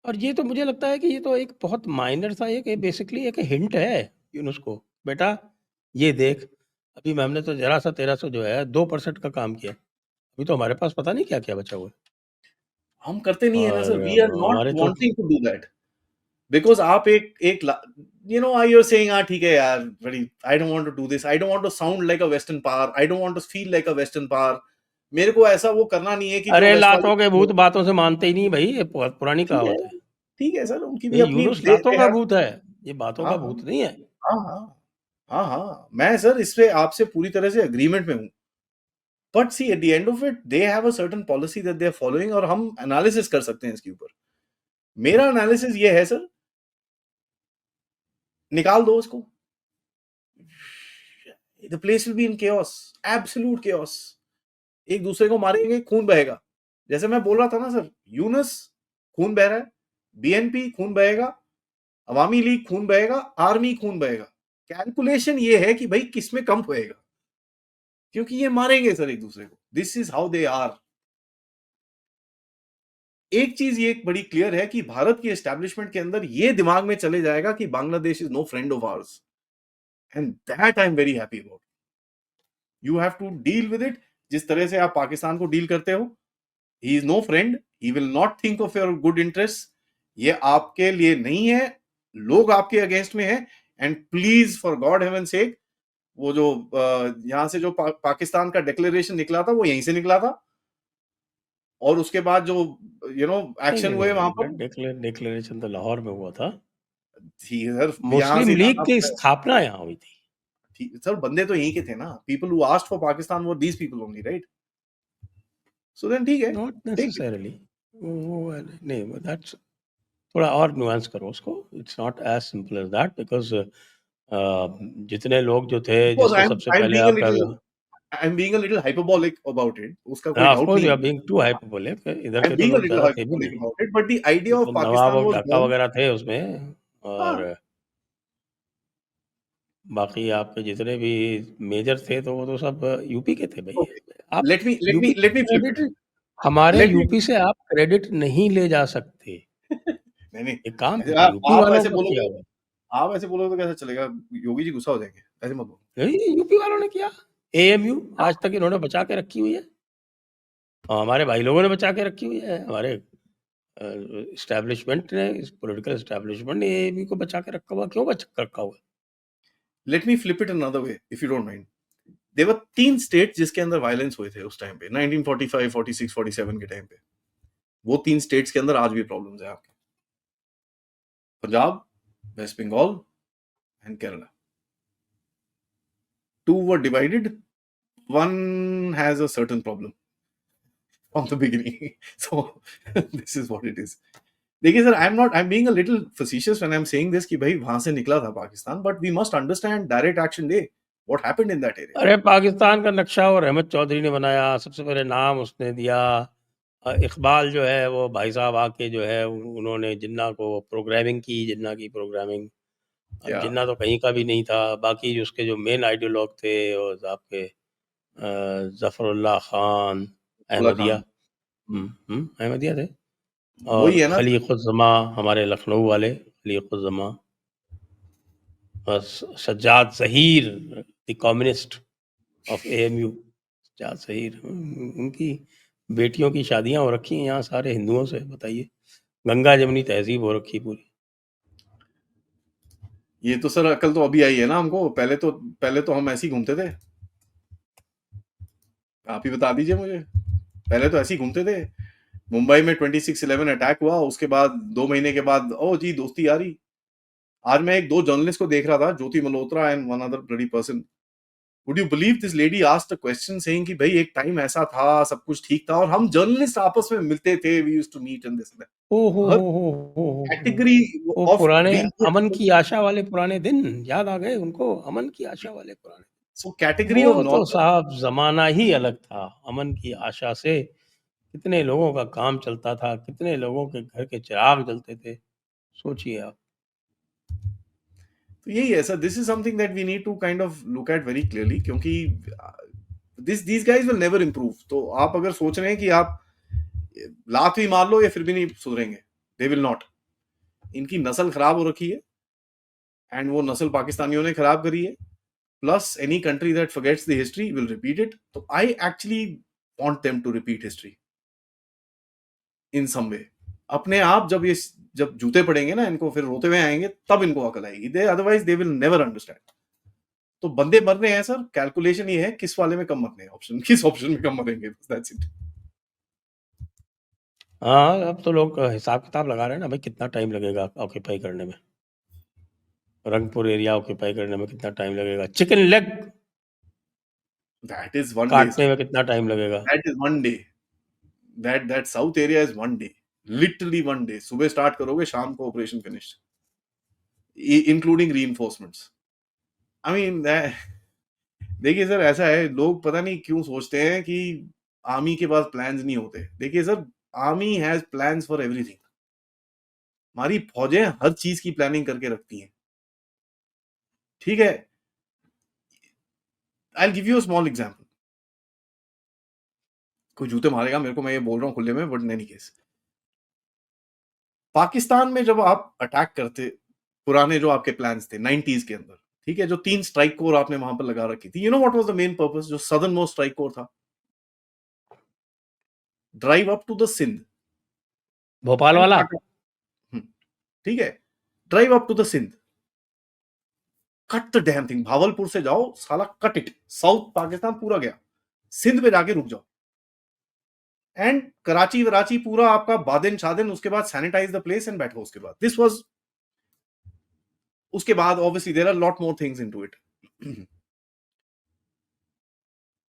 S1: और ये तो मुझे लगता है कि ये तो एक बहुत माइनर सा एक बेसिकली एक हिंट है यूनुस को, बेटा ये देख, अभी मैम ने तो जरा सा 1300 जो है 2% का काम किया, अभी तो हमारे पास पता नहीं क्या क्या बचा हुआ है।
S2: हम करते नहीं है ना
S1: और
S2: सर, वी आर नॉट
S1: हमारे तो
S2: wanting to do that because आप एक you know I you're saying हाँ ठीक है यार, बड़ी I don't want to do this, I don't want to sound like a western power, I don't want to feel like a western power. मेरे को ऐसा वो करना नहीं है कि जो
S1: अरे
S2: वेस्ट वाले
S1: लातों के भूत बातों से मानते ही नहीं भाई, ये बहुत पुरानी
S2: ठीक है,
S1: कहावत है।
S2: ठीक है सर, उनकी
S1: ये
S2: भी अपनी
S1: यूनुस लातों
S2: दे
S1: का
S2: है।
S1: भूत है, ये बातों
S2: हाँ
S1: का
S2: हाँ
S1: भूत नहीं है।
S2: हाँ हाँ हाँ हाँ, मैं सर इस पे आपसे पूरी तरह से अग्रीमेंट में हूँ। But see at the end of it they have a certain policy that they are following, और हम एनालिसिस कर सकते हैं इसके ऊपर। मेरा एनालिसिस ये है सर, निकाल दो उसको, the place will be in chaos, absolute chaos। एक दूसरे को मारेंगे, खून बहेगा। जैसे मैं बोल रहा था ना सर, यूनुस खून बह रहा है, बीएनपी खून बहेगा, अवामी लीग खून बहेगा, आर्मी खून बहेगा। कैलकुलेशन ये है कि भाई किसमें कम होएगा, क्योंकि ये मारेंगे सर एक दूसरे को। This is how they are. एक चीज ये बड़ी क्लियर है कि भारत की एस्टैब्लिशमेंट के अंदर ये दिमाग में चले जाएगा कि Bangladesh is no friend of ours, and that I am very happy about. You have to deal with it जिस तरह से आप पाकिस्तान को डील करते हो। He is no friend, he will not think of your good interest. ये आपके लिए नहीं है, लोग आपके अगेंस्ट में है। And please for God haven सेक, वो जो यहां से जो पाकिस्तान का डिक्लेरेशन निकला था वो यहीं से निकला था, और उसके बाद जो
S1: नहीं
S2: एक्शन
S1: नहीं
S2: हुए वहां
S1: नहीं,
S2: पर,
S1: डिक्लेरेशन तो लाहौर में हुआ था,
S2: सर यहां
S1: मुस्लिम
S2: से
S1: लीग
S2: जाना
S1: की
S2: पड़ा
S1: स्थापना यहाँ हुई थी।
S2: है। सर बंदे तो यहीं के थे ना, people who asked for Pakistan were these people only, right? So then ठीक है,
S1: नॉट
S2: टेक इट।
S1: नेसेसरली, वो नहीं, दैट्स थोड़ा और नुआंस करो उसको, it's not as simple as that, because जितने लोग जो थे,
S2: Of course,
S1: जिसको सबसे
S2: I'm
S1: पहले
S2: being a
S1: आपका,
S2: little I'm being a little hyperbolic about it. उसका कोई
S1: ऑफ
S2: डाउट
S1: कोर्स
S2: नहीं
S1: यू आर
S2: है।
S1: बीइंग टू हाइपरबोलिक, इधर के
S2: I'm
S1: तो
S2: being a
S1: लोग
S2: little
S1: ज़्यादा थे भी
S2: hyperbolic
S1: नहीं,
S2: about it, but the idea of
S1: तो नवाब
S2: Pakistan
S1: और
S2: was
S1: ढाका
S2: born।
S1: वगैरह थे उसमें, और
S2: हाँ,
S1: बाकी आपके जितने भी मेजर थे तो वो तो सब यूपी के थे भाई।
S2: okay.
S1: आप
S2: Let me let
S1: UP
S2: me let
S1: का
S2: me flip it.
S1: क्रेडिट, हमारे
S2: Let me
S1: यूपी से आप क्रेडिट नहीं ले जा सकते,
S2: नहीं नहीं,
S1: एक काम
S2: ऐसे
S1: कीजिए, यूपी
S2: आप
S1: वालों
S2: ऐसे
S1: का किया
S2: बोलोगे,
S1: हुआ है।
S2: आप ऐसे बोलोगे तो कैसे चलेगा? योगी जी गुस्सा हो जाएंगे, ऐसे मत बोलो।
S1: नहीं, यूपी वालों ने किया, एएमयू आज तक इन्होंने बचा के रखी हुई है, और हमारे भाई लोगों ने बचा के रखी हुई है, हमारे एस्टैब्लिशमेंट ने, इस पॉलिटिकल एस्टैब्लिशमेंट ने एएमयू को बचा के रखा हुआ, क्यों बचा के रखा हुआ है?
S2: Let me flip it another way, if you don't mind. There were 3 state जिसके अंदर वायलेंस हुए थे उस टाइम पे, 1945, 46, 47 के टाइम पे। वो 3 स्टेट्स के अंदर आज भी प्रॉब्लम्स है आपके। Punjab, West Bengal and Kerala. 2 were divided, one has a certain problem from the beginning. So this is what it is. देखिए sir, I'm being a little facetious when I'm saying this कि भाई वहां से निकला था Pakistan, but we must understand direct action day, what happened in that area.
S1: अरे पाकिस्तान का नक्शा वो रहमत चौधरी ने बनाया, सबसे पहले नाम उसने दिया, इकबाल जो है वो भाई साहब आके जो है उन्होंने जिन्ना को प्रोग्रामिंग की, जिन्ना की प्रोग्रामिंग। अब
S2: Yeah,
S1: जिन्ना तो कहीं का भी नहीं था, बाकी उसके जो मेन आइडियोलॉग थे और आपके जफरुल्लाह खान,
S2: उल्ला
S1: अहमदिया,
S2: खान,
S1: अहमदिया थे,
S2: वही
S1: और
S2: है ना।
S1: खलीकुज़्ज़मा हमारे लखनऊ वाले खलीकुज़्ज़मा, और Sajjad Zaheer the communist of AMU, Sajjad Zaheer, उनकी बेटियों की शादियां हो रखी हैं यहाँ सारे हिंदुओं से, बताइए, गंगा जमुनी तहजीब हो रखी पूरी।
S2: ये तो सर अकल तो अभी आई है ना हमको, पहले तो हम ऐसे ही घूमते थे। आप ही बता दीजिए मुझे, पहले तो ऐसे ही घूमते थे। मुंबई में 26/11 अटैक हुआ, उसके बाद 2 महीने के बाद ओ जी दोस्ती यारी। आज मैं एक 2 जर्नलिस्ट को देख रहा था, Jyoti Malhotra and one other bloody person. Would you believe this lady asked a question saying कि भाई एक टाइम ऐसा था, सब कुछ ठीक था और हम जर्नलिस्ट आपस में मिलते थे, we used to meet and this and that.
S1: ओ हो
S2: हर
S1: हो हो हो हो हो।
S2: कैटेगरी
S1: वो
S2: ऑफ
S1: पुराने
S2: बीइंग
S1: अमन
S2: गुड।
S1: की आशा वाले पुराने दिन याद आ गए उनको, अमन की आशा वाले पुराने।
S2: सो कैटेगरी ऑफ
S1: वो तो
S2: नॉर्मल।
S1: साहब जमाना ही अलग था। अमन की आशा से कितने लोगों का काम चलता था, कितने लोगों के घर के चिराग जलते थे, सोचिए आप।
S2: तो यही है sir, this is something that we need to kind of look at very clearly, क्योंकि these guys will never improve. तो आप अगर सोच रहे हैं कि आप लात भी मार लो ये फिर भी नहीं सुधरेंगे, दे विल नॉट। इनकी नस्ल खराब हो रखी है एंड वो नस्ल पाकिस्तानियों ने खराब करी है। Plus any country that forgets the history will repeat it. तो I actually want them to repeat history in some way. अपने आप जब जूते पड़ेंगे ना इनको, फिर रोते हुए आएंगे, तब इनको अकल आएगी। They otherwise they will never understand. तो बंदे मर रहे हैं सर, कैलकुलेशन ये है किस वाले में कम मरने हैं, ऑप्शन किस ऑप्शन में कम मरेंगे, दैट्स इट।
S1: हाँ, अब तो लोग हिसाब किताब लगा रहे हैं ना भाई, कितना टाइम लगेगा ऑक्यूपाई करने में, रंगपुर एरिया ऑक्यूपाई करने में कितना टाइम लगेगा, chicken leg
S2: that is one day
S1: काटने में कितना टाइम लगेगा।
S2: That is one day that south area is one day, literally one day. सुबह स्टार्ट करोगे, शाम को operation finish, including reinforcements. I mean देखिए सर, ऐसा है, लोग पता नहीं क्यों सोचते हैं कि आर्मी के पास प्लान्स नहीं होते। देखिए sir, army has plans for everything. हमारी फौजें हर चीज की प्लानिंग करके रखती हैं, ठीक है। I give you a small example. कोई जूते मारेगा मेरे को, मैं ये बोल रहा हूँ खुले में, but in any case, Pakistan में जब आप अटैक करते, पुराने जो आपके प्लान्स थे 90s के अंदर, ठीक है, जो 3 स्ट्राइक कोर आपने वहां पर लगा रखी थी, you know what was the main purpose, जो सदर्न मोस्ट स्ट्राइक कोर था, drive up to the Sindh
S1: Bhopal
S2: and
S1: वाला।
S2: कट, ठीक है, drive up to the Sindh, cut the dam thing. Bahawalpur से जाओ साला, कट इट, साउथ पाकिस्तान पूरा गया, सिंध पे जाके रुक जाओ, एंड कराची वराची पूरा आपका बादिन शादिन, उसके बाद सैनिटाइज द प्लेस एंड बैठो। उसके बाद दिस वाज, उसके बाद obviously there are lot more things into it.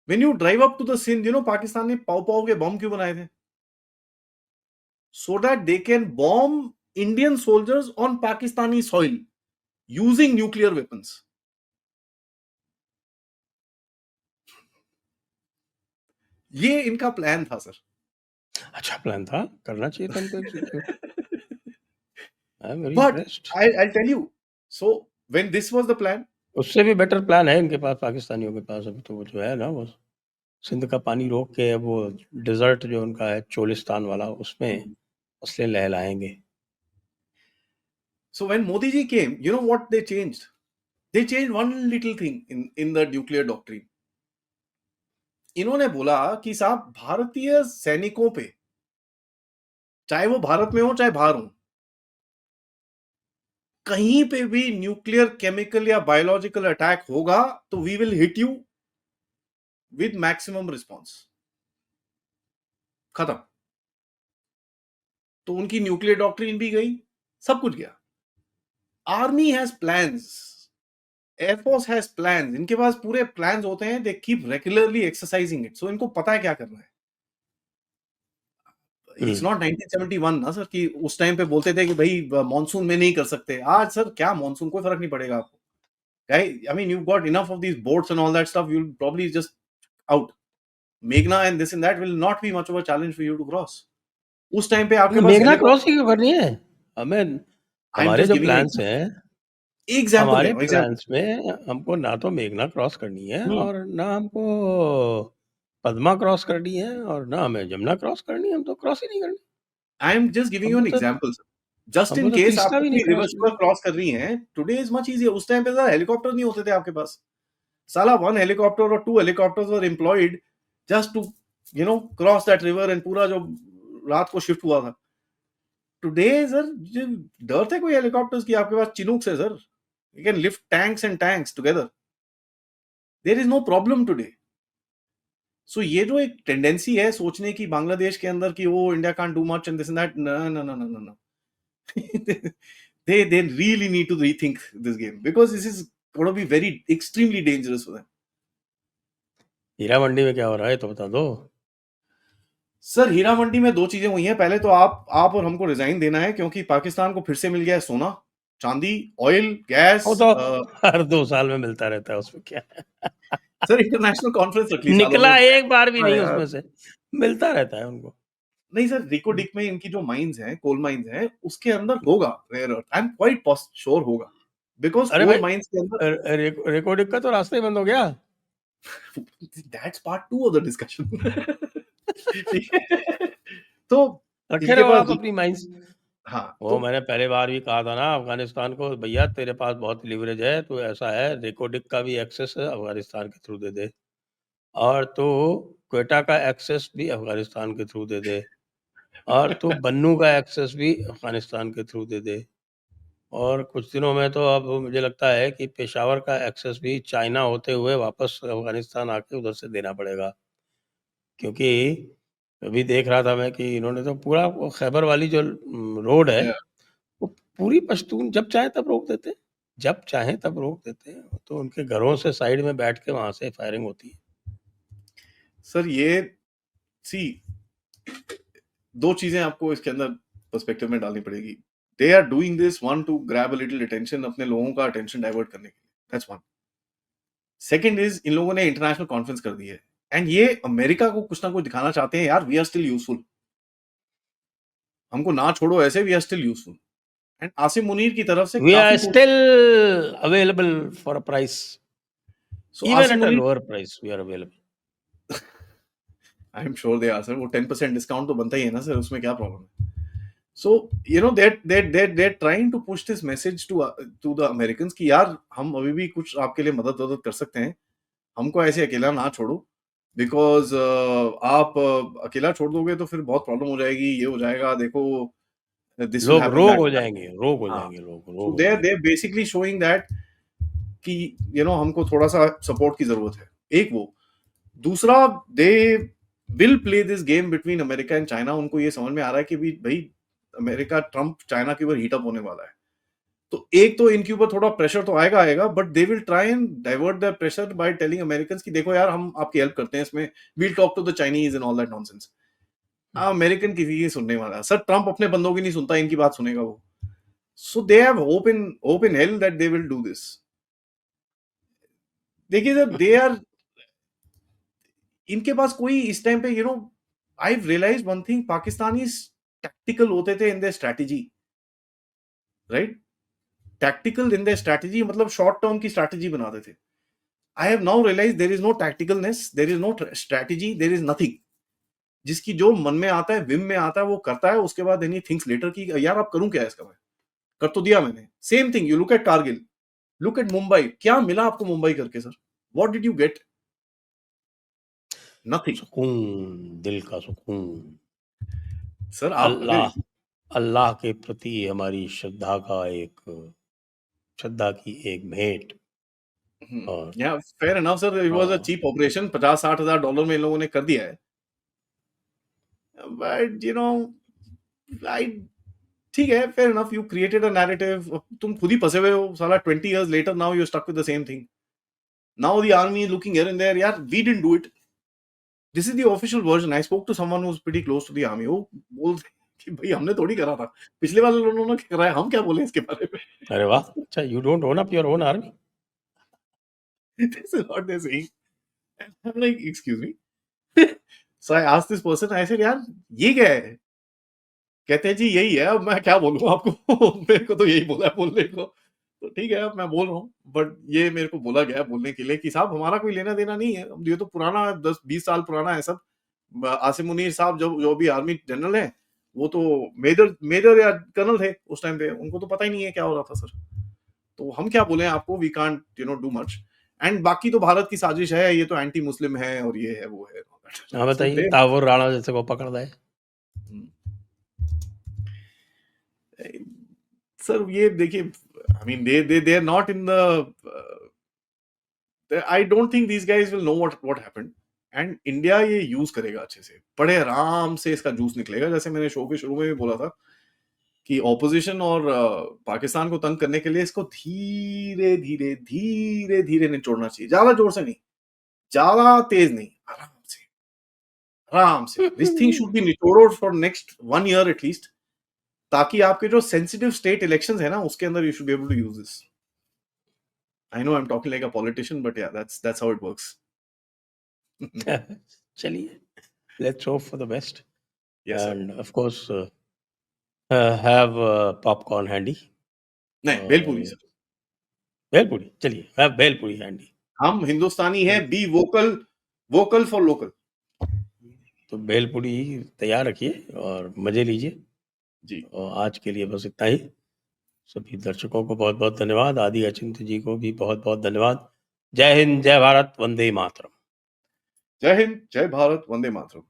S2: When you drive up to the Sindh, you know Pakistan ने पाव पाव के बम क्यों बनाए थे? So that they can bomb Indian soldiers on Pakistani soil using nuclear weapons. ये इनका प्लान था सर।
S1: अच्छा प्लान था, करना चाहिए था इनको execute. I am very
S2: but
S1: impressed.
S2: I tell you, so when this was the plan,
S1: उससे भी बेटर प्लान है इनके पास, पाकिस्तानियों के पास। अभी तो वो जो है ना, वो सिंध का पानी रोक के वो डिजर्ट जो उनका है चोलिस्तान वाला, उसमें असले लहलाएंगे।
S2: so when Modi ji came, you know what they changed? They changed one little thing in the nuclear doctrine. इन्होंने बोला कि साहब, भारतीय सैनिकों पे, चाहे वो भारत में हो चाहे बाहर हो, कहीं पे भी न्यूक्लियर, केमिकल या बायोलॉजिकल अटैक होगा तो we will hit you with maximum response. खत्म। तो उनकी न्यूक्लियर डॉक्ट्रिन भी गई, सब कुछ गया। Army has plans, air force has plans, इनके पास पूरे प्लान्स होते हैं, they keep regularly exercising it. So इनको पता है क्या करना है। इट्स नॉट 1971 ना सर, कि उस टाइम पे बोलते थे कि भाई मॉनसून में नहीं कर सकते। आज सर क्या मॉनसून, कोई फर्क नहीं पड़ेगा आपको। I mean, you've got enough of these boats and all that stuff. You'll probably just out. Meghna and this and that will not be much of a challenge for you to cross. उस time पे आपके पास
S1: मेघना cross ही
S2: helicopter.
S1: क्यों करनी है हमें?
S2: I am
S1: हमारे
S2: just
S1: जो
S2: गिविंग
S1: प्लान्स हैं,
S2: एग्जांपल
S1: हमारे
S2: है, एग्जांपल।
S1: प्लान्स में हमको ना तो मेघना क्रॉस करनी है और ना हमको पद्मा क्रॉस करनी है और ना हमें जमुना क्रॉस करनी है। हम तो क्रॉस ही नहीं करनी।
S2: I am just giving you
S1: हमको
S2: एन
S1: तो
S2: एग्जांपल सर, जस्ट
S1: हमको
S2: इन
S1: तो
S2: केस
S1: तीस्ता
S2: आपको
S1: भी
S2: कोई
S1: नहीं क्रॉस
S2: रिवर्स
S1: करनी।
S2: क्रॉस कर रही है। Today is much easier. उस टाइम पे सर हेलीकॉप्टर नहीं होते थे आपके पास। साला 1 हेलीकॉप्टर और 2 helicopters were employed just to cross that river, and पूरा जो रात को शिफ्ट हुआ था। टुडे सर डर थे कोई हेलीकॉप्टर्स की? आपके पास चिनूक से sir, you can lift tanks and tanks together. There is no problem today. सो ये जो एक टेंडेंसी है सोचने की बांग्लादेश के अंदर कि वो India can't do much and this and that, no no no no no no. they really need to rethink this game because this is going to be very extremely dangerous for them.
S1: Heera Mandi में क्या हो रहा है तो बता दो।
S2: Sir Heera Mandi में दो चीजें हुई हैं। पहले तो आप और हमको रिजाइन देना है क्योंकि पाकिस्तान को फिर से मिल गया है सोना, चांदी, ऑयल, गैस।
S1: वो तो हर 2 साल में मिलता रहता है, उसमें क्या है?
S2: सर इंटरनेशनल कॉन्फ्रेंस रख ली सालों
S1: निकला
S2: में।
S1: एक बार भी
S2: हाँ
S1: नहीं
S2: यार।
S1: उसमें से, मिलता रहता है उनको।
S2: नहीं सर, रिको डिक में इनकी जो माइंस हैं, कोल माइंस हैं, उसके अंदर होगा rare earth. I am quite sure होगा बिकॉज
S1: अरे
S2: कोल
S1: भाई,
S2: माइंस के अंदर
S1: रिकॉर्डिंग का तो रास्ता ही बंद हो गया।
S2: That's part 2 of the discussion. ठीक है, तो
S1: रखे
S2: इनके
S1: रहो
S2: पास
S1: आप अपनी माइंस।
S2: हाँ
S1: वो
S2: तो
S1: मैंने पहले बार भी कहा था ना अफगानिस्तान को, भैया तेरे पास बहुत लीवरेज है, तो ऐसा है रिकॉर्डिंग का भी एक्सेस है अफगानिस्तान के थ्रू दे दे, और तो क्वेटा का एक्सेस भी अफगानिस्तान के थ्रू दे दे, और तो बन्नू का एक्सेस भी अफगानिस्तान के थ्रू दे दे, और कुछ दिनों में तो अब मुझे लगता है कि पेशावर का एक्सेस भी चाइना होते हुए वापस अफगानिस्तान आके उधर से देना पड़ेगा, क्योंकि अभी देख रहा था मैं कि इन्होंने तो पूरा वो खैबर वाली जो रोड है,
S2: Yeah.
S1: वो पूरी पश्तून जब चाहे तब रोक देते हैं, जब चाहे तब रोक देते हैं, तो उनके घरों से साइड में बैठ के वहां से फायरिंग होती है।
S2: सर ये सी दो चीजें आपको इसके अंदर पर्सपेक्टिव में डालनी पड़ेगी। They are doing this one to grab a little attention, अपने लोगों का अटेंशन डाइवर्ट करने के लिए, दैट्स वन। सेकंड इज इन लोगों ने इंटरनेशनल कॉन्फ्रेंस कर दी है एंड ये अमेरिका को कुछ ना कुछ दिखाना चाहते हैं, यार वी आर स्टिल यूजफुल, हमको ना छोड़ो ऐसे, we are still useful. And Asim Munir की तरफ से
S1: वी आर
S2: काफी
S1: still available for a price,
S2: so
S1: even
S2: Asim
S1: at a
S2: Munir,
S1: lower price we are available.
S2: I am sure they are sir, वो 10% discount तो बनता ही है ना सर, उसमें क्या प्रॉब्लम है। So you know they're trying to push this message to the Americans कि यार हम अभी भी कुछ आपके लिए मदद कर सकते हैं, हमको ऐसे अकेला ना छोड़ो, बिकॉज आप अकेला छोड़ दोगे तो फिर बहुत प्रॉब्लम हो जाएगी, ये हो जाएगा, देखो दिस विल
S1: लोग
S2: हैपन,
S1: रोग
S2: दैट
S1: हो
S2: विल
S1: जाएंगे, रोग हो
S2: हैपन। हाँ,
S1: जाएंगे, लोग
S2: सो
S1: रोग हो
S2: दे
S1: जाएंगे।
S2: बेसिकली शोइंग दैट कि हमको थोड़ा सा सपोर्ट की जरूरत है, एक वो। दूसरा, they will play this game between America and China. उनको ये समझ में आ रहा है कि भाई अमेरिका ट्रम्प चाइना के ऊपर हीट अप होने वाला है, तो एक तो इनके ऊपर थोड़ा प्रेशर तो आएगा, but they will try and divert the pressure by telling Americans कि देखो यार हम आपकी हेल्प करते हैं इसमें, we'll talk to the Chinese and all that nonsense. American किसी की सुनने वाला सर, ट्रम्प अपने बंदों की नहीं सुनता, इनकी बात सुनेगा वो। So they have hope in hell that they will do this. देखिए सर, दे आर, इनके पास कोई इस टाइम पे I realize one thing, Pakistani tactical होते थे in their strategy, right? Tactical in their strategy मतलब शॉर्ट टर्म की स्ट्रैटेजी बनाते थे। I have now realize there is no tacticalness, there is no strategy, there is nothing. जिसकी जो मन में आता है, विम में आता है, वो करता है, उसके बाद एनी थिंक्स लेटर की यार आप करूं क्या इसका, मैं कर तो दिया मैंने। Same thing, you look at Kargil, look at Mumbai, क्या मिला आपको मुंबई करके sir? What did you get? Nothing.
S1: सुकून, दिल का सुकून।
S2: सर आप अगर
S1: अल्लाह अल्लाह के प्रति हमारी श्रद्धा की एक भेंट। और
S2: या fair enough sir, it was a
S1: हाँ,
S2: चीप ऑपरेशन, 50-60 हजार डॉलर में इन लोगों ने कर दिया है, बट आई ठीक है, fair enough, you created a narrative, तुम खुद ही फंसे हुए हो साला। 20 years later now you're stuck with the same thing. Now the army is looking here and there, यार we didn't do it, this is the official version. I spoke to someone who's pretty close to the army, वो बोलते कि भाई हमने थोड़ी करा था, पिछले वाले लोगों ने कराया, हम क्या बोले इसके बारे में।
S1: अरे वाह! अच्छा, you don't own up your own army?
S2: This is what they're saying. And I'm like, excuse me. So I asked this person, I said यार ये क्या है? कहते हैं जी यही है, अब मैं क्या बोलूं आपको। मेरे को तो यही बोला है बोलने को, तो ठीक है अब मैं बोल रहा हूँ, बट ये मेरे को बोला गया बोलने के लिए कि साहब हमारा कोई लेना देना नहीं है, ये तो पुराना 10-20 साल पुराना है सब। आसिम मुनीर साहब जो भी आर्मी जनरल है, वो तो मेजर या कर्नल थे उस टाइम पे, उनको तो पता ही नहीं है क्या हो रहा था सर। तो हम क्या बोले आपको, we can't do much. And बाकी तो भारत की साजिश है, ये तो एंटी मुस्लिम है और ये है वो है।
S1: हाँ,
S2: सो
S1: बताइए,
S2: दे
S1: तावुर राणा जैसे को पकड़ दे।
S2: सर ये देखिए, I mean they are not in the, I don't think these guys will know what happened, and India ये यूज करेगा अच्छे से, बड़े आराम से इसका जूस निकलेगा। जैसे मैंने शो के शुरू में भी बोला था कि ऑपोजिशन और पाकिस्तान को तंग करने के लिए इसको धीरे धीरे धीरे धीरे निचोड़ना चाहिए, ज्यादा जोर से नहीं, ज्यादा तेज नहीं, आराम से दिस थिंग शुड बी निचोड़ो फॉर नेक्स्ट 1 year एटलीस्ट, ताकि आपके जो सेंसिटिव स्टेट इलेक्शंस है ना उसके अंदर you should be able to use this. I know I am talking like a politician, but yeah that's how it works.
S1: चलिए, let's hope for the best
S2: yes sir.
S1: and of course have popcorn handy
S2: नहीं, भेलपुरी
S1: और
S2: sir.
S1: Bhelpuri, चलिए have bhelpuri handy।
S2: हम हिंदुस्तानी है, be vocal, vocal for local.
S1: तो भेलपुरी तैयार रखिए और मजे लीजिए।
S2: जी,
S1: और आज के लिए बस इतना ही। सभी दर्शकों को बहुत बहुत धन्यवाद, आदि अचिंत्य जी को भी बहुत बहुत धन्यवाद। जय हिंद, जय भारत, वंदे मातरम।
S2: जय हिंद, जय भारत, वंदे मातरम।